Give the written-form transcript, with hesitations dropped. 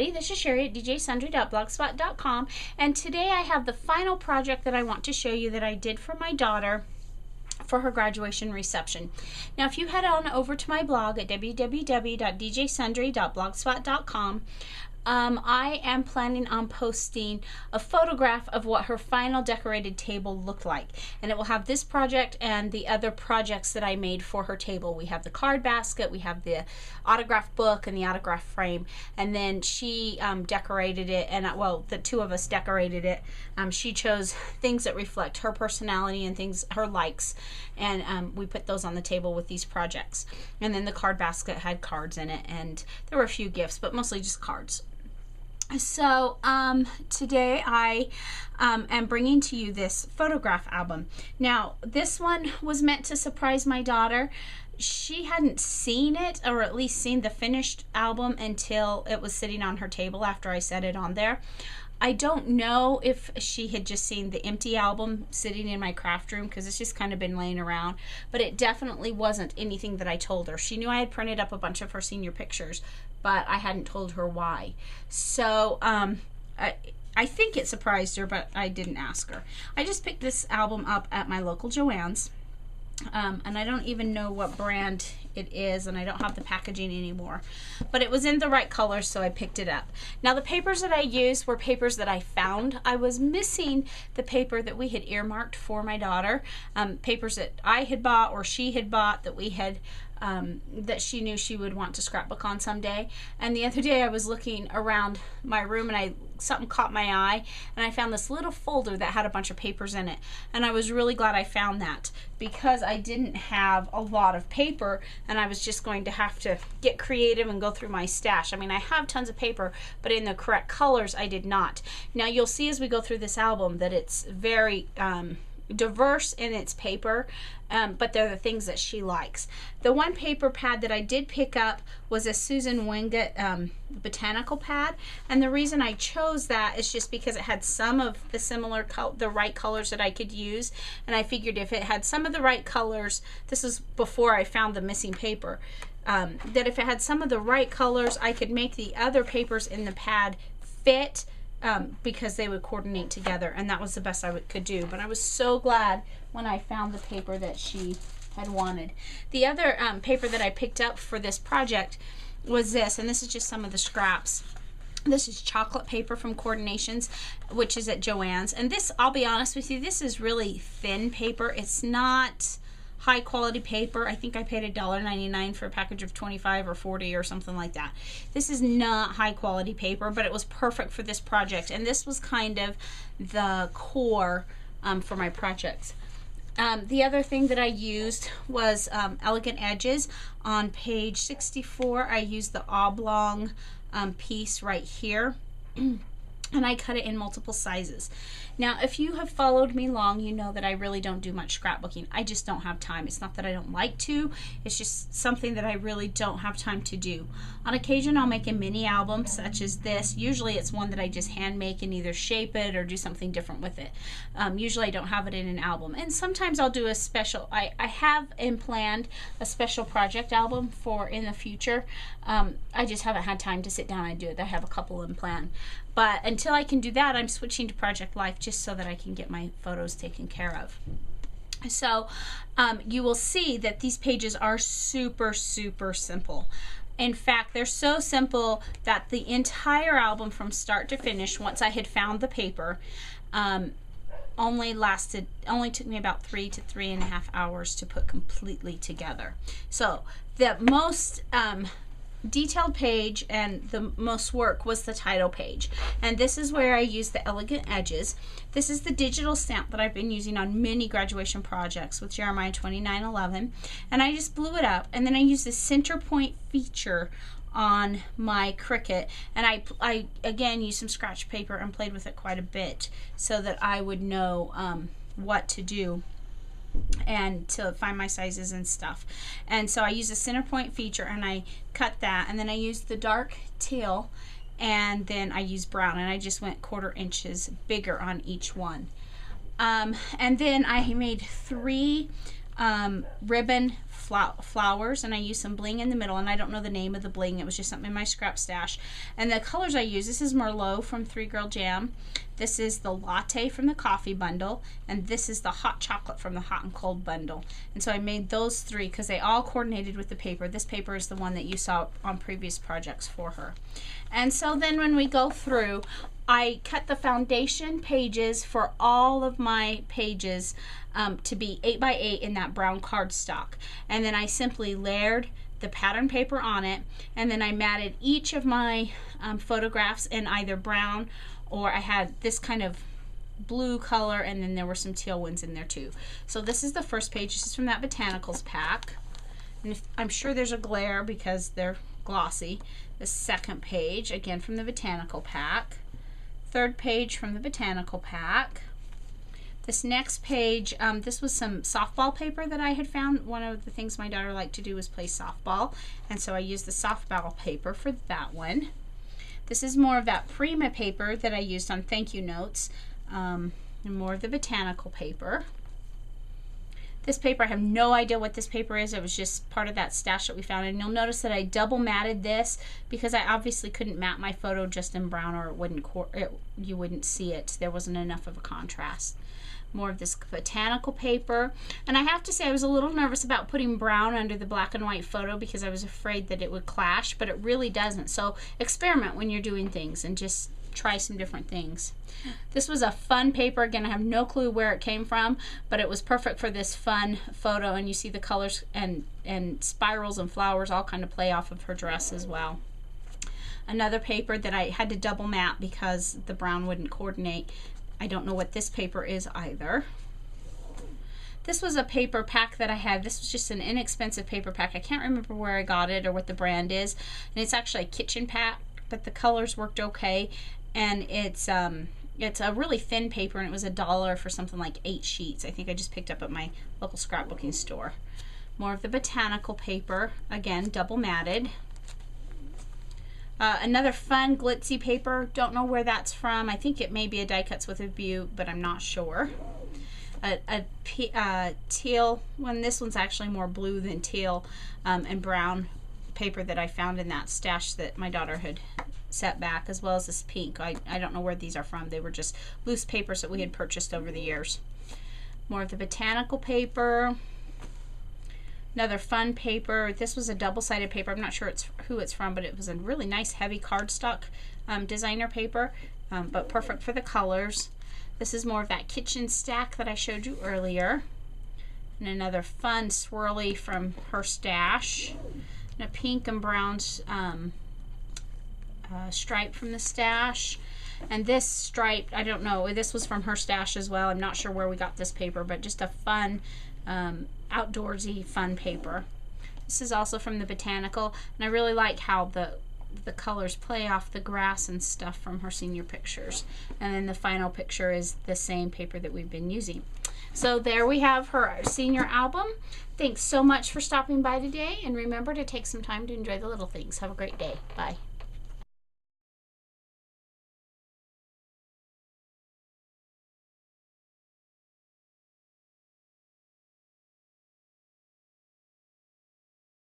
everybody, this is Cheri at djsundry.blogspot.com, and today I have the final project that I want to show you that I did for my daughter for her graduation reception. Now if you head on over to my blog at www.djsundry.blogspot.com, I am planning on posting a photograph of what her final decorated table looked like, and it will have this project and the other projects that I made for her table. We have the card basket, we have the autograph book and the autograph frame, and then she decorated it, and well, the two of us decorated it. She chose things that reflect her personality and things her likes, and we put those on the table with these projects. And then the card basket had cards in it, and there were a few gifts, but mostly just cards. So today I am bringing to you this photograph album. Now this one was meant to surprise my daughter. She hadn't seen it, or at least seen the finished album, until it was sitting on her table after I set it on there. I don't know if she had just seen the empty album sitting in my craft room, because it's just kind of been laying around, but it definitely wasn't anything that I told her. She knew I had printed up a bunch of her senior pictures, but I hadn't told her why. So I think it surprised her, but I didn't ask her. I just picked this album up at my local Joann's. And I don't even know what brand it is, and I don't have the packaging anymore, but it was in the right color, so I picked it up. Now the papers that I used were papers that I found. I was missing the paper that we had earmarked for my daughter, papers that I had bought or she had bought that we had that she knew she would want to scrapbook on someday. And the other day I was looking around my room, and something caught my eye, and I found this little folder that had a bunch of papers in it, and I was really glad I found that, because I didn't have a lot of paper, and I was just going to have to get creative and go through my stash. I mean, I have tons of paper, but in the correct colors I did not. Now you'll see as we go through this album that it's very diverse in its paper, but they're the things that she likes. The one paper pad that I did pick up was a Susan Wingate botanical pad, and the reason I chose that is just because it had some of the right colors that I could use, and I figured if it had some of the right colors, this is before I found the missing paper, that if it had some of the right colors, I could make the other papers in the pad fit, because they would coordinate together, and that was the best I could do. But I was so glad when I found the paper that she had wanted. The other paper that I picked up for this project was this, and this is just some of the scraps. This is chocolate paper from Coordinations, which is at Joann's, and this, I'll be honest with you, this is really thin paper. It's not high quality paper. I think I paid $1.99 for a package of 25 or 40 or something like that. This is not high quality paper, but it was perfect for this project, and this was kind of the core for my projects. The other thing that I used was Elegant Edges. On page 64 I used the oblong piece right here, and I cut it in multiple sizes. Now if you have followed me long, you know that I really don't do much scrapbooking. I just don't have time. It's not that I don't like to, it's just something that I really don't have time to do. On occasion I'll make a mini album such as this. Usually it's one that I just hand make and either shape it or do something different with it. Usually I don't have it in an album, and sometimes I'll do a special, I have planned a special project album for in the future. I just haven't had time to sit down and do it. I have a couple in plan, but until I can do that, I'm switching to Project Life just so that I can get my photos taken care of. So you will see that these pages are super simple. In fact, they're so simple that the entire album from start to finish, once I had found the paper, only took me about 3 to 3.5 hours to put completely together. So the most detailed page and the most work was the title page, and this is where I used the Elegant Edges. This is the digital stamp that I've been using on many graduation projects with Jeremiah 2911, and I just blew it up, and then I used the center point feature on my Cricut, and I again used some scratch paper and played with it quite a bit so that I would know what to do and to find my sizes and stuff. And so I used a center point feature, and I cut that, and then I used the dark teal, and then I used brown, and I just went 1/4 inches bigger on each one. And then I made 3 ribbon flowers, and I used some bling in the middle, and I don't know the name of the bling, it was just something in my scrap stash. And the colors I use, this is Merlot from 3 Girl Jam, this is the latte from the coffee bundle, and this is the hot chocolate from the hot and cold bundle. And so I made those 3 because they all coordinated with the paper. This paper is the one that you saw on previous projects for her. And so then when we go through, I cut the foundation pages for all of my pages to be 8 by 8 in that brown cardstock, and then I simply layered the pattern paper on it, and then I matted each of my photographs in either brown, or I had this kind of blue color, and then there were some teal ones in there too. So this is the first page. This is from that Botanicals pack, and I'm sure there's a glare because they're glossy. The second page, again from the Botanical pack. Third page from the Botanical pack. This next page, this was some softball paper that I had found. One of the things my daughter liked to do was play softball, and so I used the softball paper for that one. This is more of that Prima paper that I used on thank you notes, and more of the Botanical paper. This paper, I have no idea what this paper is. It was just part of that stash that we found. And you'll notice that I double matted this because I obviously couldn't mat my photo just in brown, or it wouldn't you wouldn't see it. There wasn't enough of a contrast. More of this Botanical paper. And I have to say I was a little nervous about putting brown under the black and white photo because I was afraid that it would clash, but it really doesn't. So experiment when you're doing things and just try some different things. This was a fun paper. Again, I have no clue where it came from, but it was perfect for this fun photo, and you see the colors and spirals and flowers all kind of play off of her dress as well. Another paper that I had to double mat because the brown wouldn't coordinate. I don't know what this paper is either. This was a paper pack that I had. This was just an inexpensive paper pack. I can't remember where I got it or what the brand is, and it's actually a kitchen pack, but the colors worked okay. And it's a really thin paper, and it was $1 for something like 8 sheets. I think I just picked up at my local scrapbooking store. More of the Botanical paper, again double matted. Another fun glitzy paper, don't know where that's from. I think it may be a Die Cuts with a View, but I'm not sure. A teal one, this one's actually more blue than teal, and brown paper that I found in that stash that my daughter had set back, as well as this pink. I don't know where these are from. They were just loose papers that we had purchased over the years. More of the Botanical paper. Another fun paper. This was a double-sided paper. I'm not sure who it's from, but it was a really nice heavy cardstock designer paper, but perfect for the colors. This is more of that kitchen stack that I showed you earlier. And another fun swirly from her stash. And a pink and brown stripe from the stash. And this stripe, I don't know, this was from her stash as well. I'm not sure where we got this paper, but just a fun outdoorsy fun paper. This is also from the Botanical, and I really like how the colors play off the grass and stuff from her senior pictures. And then the final picture is the same paper that we've been using. So there we have her senior album. Thanks so much for stopping by today, and remember to take some time to enjoy the little things. Have a great day. Bye.